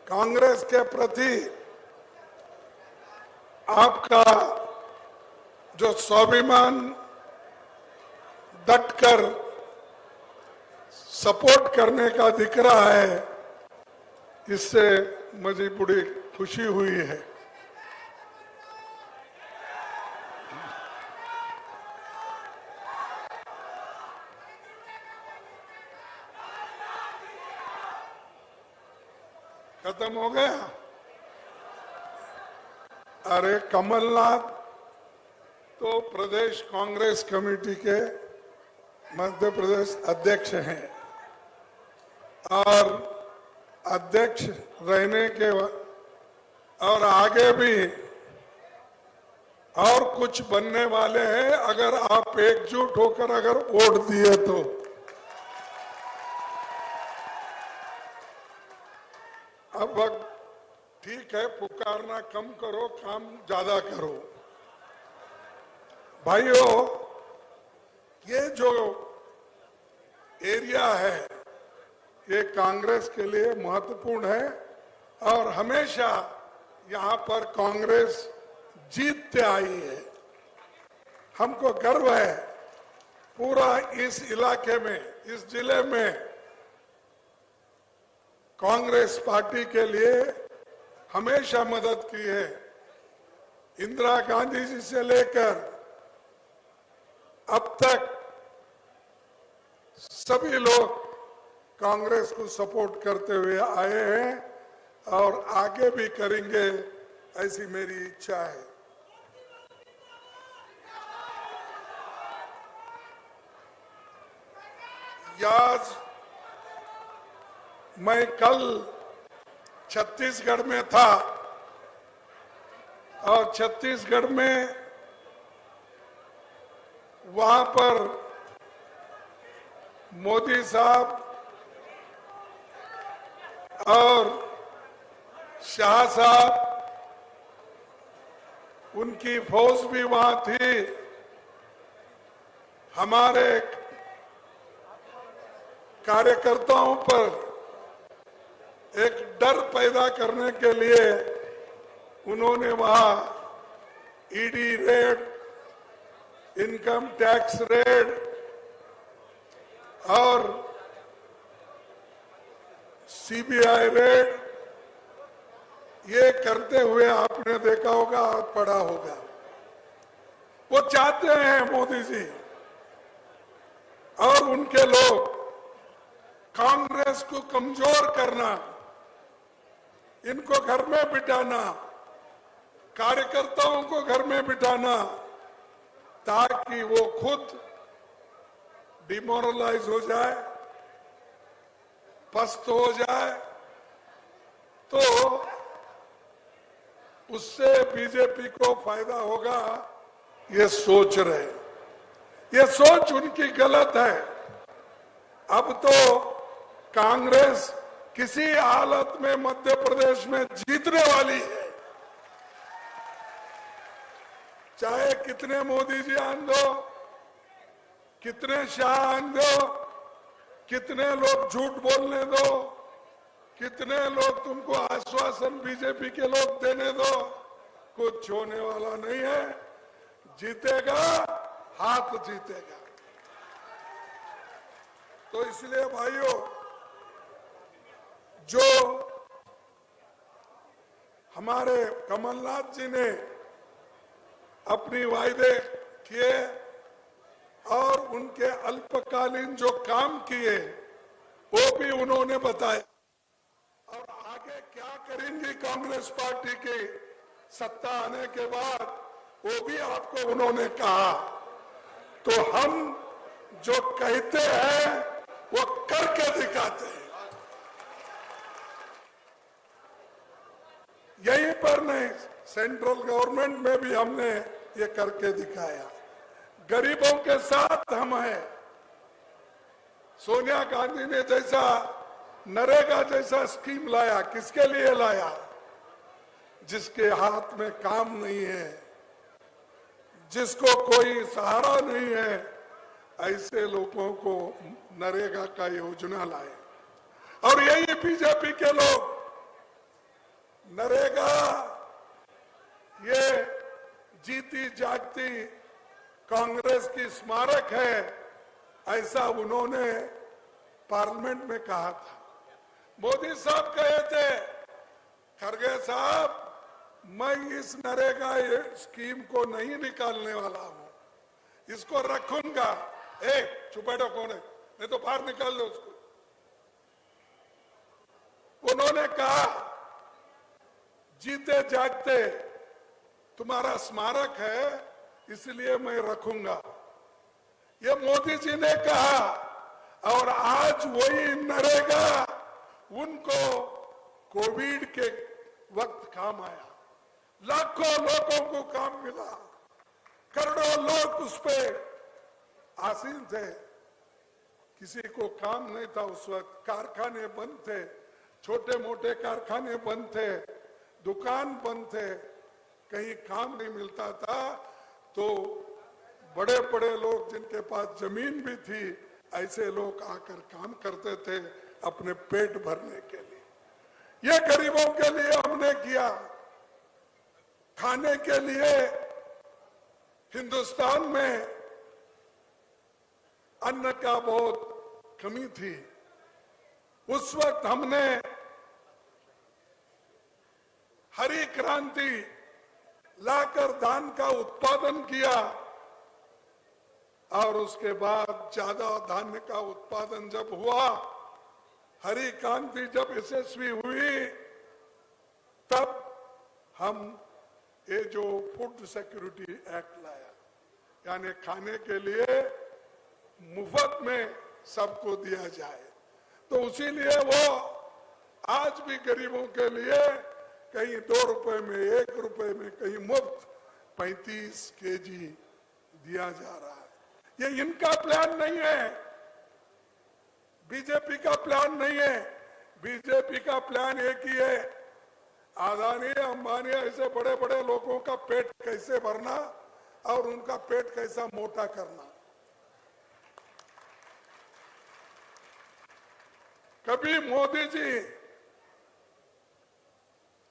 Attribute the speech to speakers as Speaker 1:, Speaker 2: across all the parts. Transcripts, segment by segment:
Speaker 1: कांग्रेस के प्रति आपका जो स्वाभिमान डटकर सपोर्ट करने का दिख रहा है, इससे मुझे बड़ी खुशी हुई है। खत्म हो गया? अरे कमलनाथ तो प्रदेश कांग्रेस कमेटी के मध्य प्रदेश अध्यक्ष हैं और अध्यक्ष रहने के और आगे भी और कुछ बनने वाले हैं अगर आप एकजुट होकर अगर वोट दिए तो। अब ठीक है, पुकारना कम करो, काम ज्यादा करो। भाइयों, ये जो एरिया है ये कांग्रेस के लिए महत्वपूर्ण है और हमेशा यहाँ पर कांग्रेस जीतते आई है। हमको गर्व है, पूरा इस इलाके में, इस जिले में कांग्रेस पार्टी के लिए हमेशा मदद की है। इंदिरा गांधी जी से लेकर अब तक सभी लोग कांग्रेस को सपोर्ट करते हुए आए हैं और आगे भी करेंगे, ऐसी मेरी इच्छा है। आज मैं कल छत्तीसगढ़ में था और छत्तीसगढ़ में वहां पर मोदी साहब और शाह साहब, उनकी फौज भी वहां थी। हमारे कार्यकर्ताओं पर एक डर पैदा करने के लिए उन्होंने वहां ED red, income tax raid और सीबीआई रेड ये करते हुए आपने देखा होगा, पढ़ा होगा। वो चाहते हैं मोदी जी और उनके लोग कांग्रेस को कमजोर करना, इनको घर में बिठाना, कार्यकर्ताओं को घर में बिठाना, ताकि वो खुद डिमोरलाइज हो जाए, पस्त हो जाए, तो उससे बीजेपी को फायदा होगा, ये सोच रहे। ये सोच उनकी गलत है। अब तो कांग्रेस किसी हालत में मध्य प्रदेश में जीतने वाली है, चाहे कितने मोदी जी आन दो, कितने शाह आन दो, कितने लोग झूठ बोलने दो, कितने लोग तुमको आश्वासन बीजेपी के लोग देने दो, कुछ होने वाला नहीं है। जीतेगा, हाथ जीतेगा। तो इसलिए भाइयों, जो हमारे कमलनाथ जी ने अपनी वायदे किए और उनके अल्पकालीन जो काम किए वो भी उन्होंने बताया, और आगे क्या करेंगी कांग्रेस पार्टी की सत्ता आने के बाद वो भी आपको उन्होंने कहा। तो हम जो कहते हैं वो करके दिखाते हैं। यहीं पर नहीं, सेंट्रल गवर्नमेंट में भी हमने ये करके दिखाया। गरीबों के साथ हम हैं। सोनिया गांधी ने जैसा नरेगा जैसा स्कीम लाया, किसके लिए लाया? जिसके हाथ में काम नहीं है, जिसको कोई सहारा नहीं है, ऐसे लोगों को नरेगा का योजना लाए। और यही बीजेपी के लोग नरेगा ये जीती जागती कांग्रेस की स्मारक है, ऐसा उन्होंने पार्लियामेंट में कहा था। मोदी साहब कहे थे, खरगे साहब, मैं इस नरेगा स्कीम को नहीं निकालने वाला हूं, इसको रखूंगा। चुप बैठो, कौन है, नहीं तो बाहर निकाल दो उसको। उन्होंने कहा, जीते जागते तुम्हारा स्मारक है, इसलिए मैं रखूंगा। ये मोदी जी ने कहा, और आज वही नरेगा उनको कोविड के वक्त काम आया। लाखों लोगों को काम मिला, करोड़ों लोग उस पे आसीन थे। किसी को काम नहीं था उस वक्त, कारखाने बंद थे, छोटे मोटे कारखाने बंद थे, दुकान बंद थे, कहीं काम नहीं मिलता था। तो बड़े बड़े लोग जिनके पास जमीन भी थी, ऐसे लोग आकर काम करते थे अपने पेट भरने के लिए। ये गरीबों के लिए हमने किया। खाने के लिए हिंदुस्तान में अन्न का बहुत कमी थी। उस वक्त हमने हरी क्रांति लाकर धान का उत्पादन किया, और उसके बाद ज्यादा धान्य का उत्पादन जब हुआ, हरी क्रांति जब यशस्वी हुई, तब हम ये जो फूड सिक्योरिटी एक्ट लाया, यानी खाने के लिए मुफ्त में सबको दिया जाए। तो उसीलिए वो आज भी गरीबों के लिए कहीं 2 रुपए में, 1 रुपए में, कहीं मुफ्त 35 केजी दिया जा रहा है। ये इनका प्लान नहीं है, बीजेपी का प्लान नहीं है। बीजेपी का प्लान एक ही है, अदानी अंबानी ऐसे बड़े बड़े लोगों का पेट कैसे भरना और उनका पेट कैसा मोटा करना। कभी मोदी जी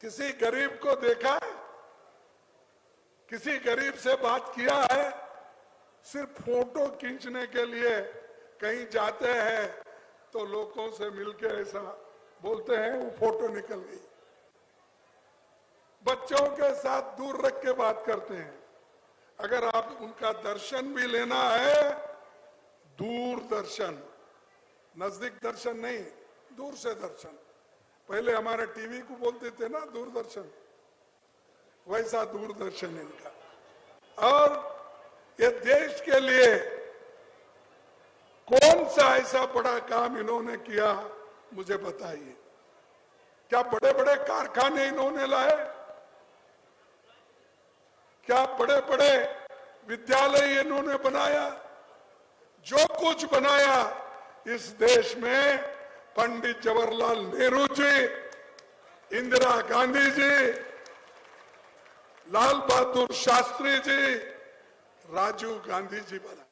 Speaker 1: किसी गरीब को देखा है? किसी गरीब से बात किया है? सिर्फ फोटो खींचने के लिए कहीं जाते हैं तो लोगों से मिलके ऐसा बोलते हैं, वो फोटो निकल गई। बच्चों के साथ दूर रख के बात करते हैं। अगर आप उनका दर्शन भी लेना है, दूर दर्शन, नजदीक दर्शन नहीं, दूर से दर्शन। पहले हमारे टीवी को बोलते थे ना दूरदर्शन, वैसा दूरदर्शन इनका। और ये देश के लिए कौन सा ऐसा बड़ा काम इन्होंने किया, मुझे बताइए। क्या बड़े बड़े कारखाने इन्होंने लाए? क्या बड़े बड़े विद्यालय इन्होंने बनाया? जो कुछ बनाया इस देश में पंडित जवाहरलाल नेहरू जी, इंदिरा गांधी जी, लाल बहादुर शास्त्री जी, राजीव गांधी जी बना।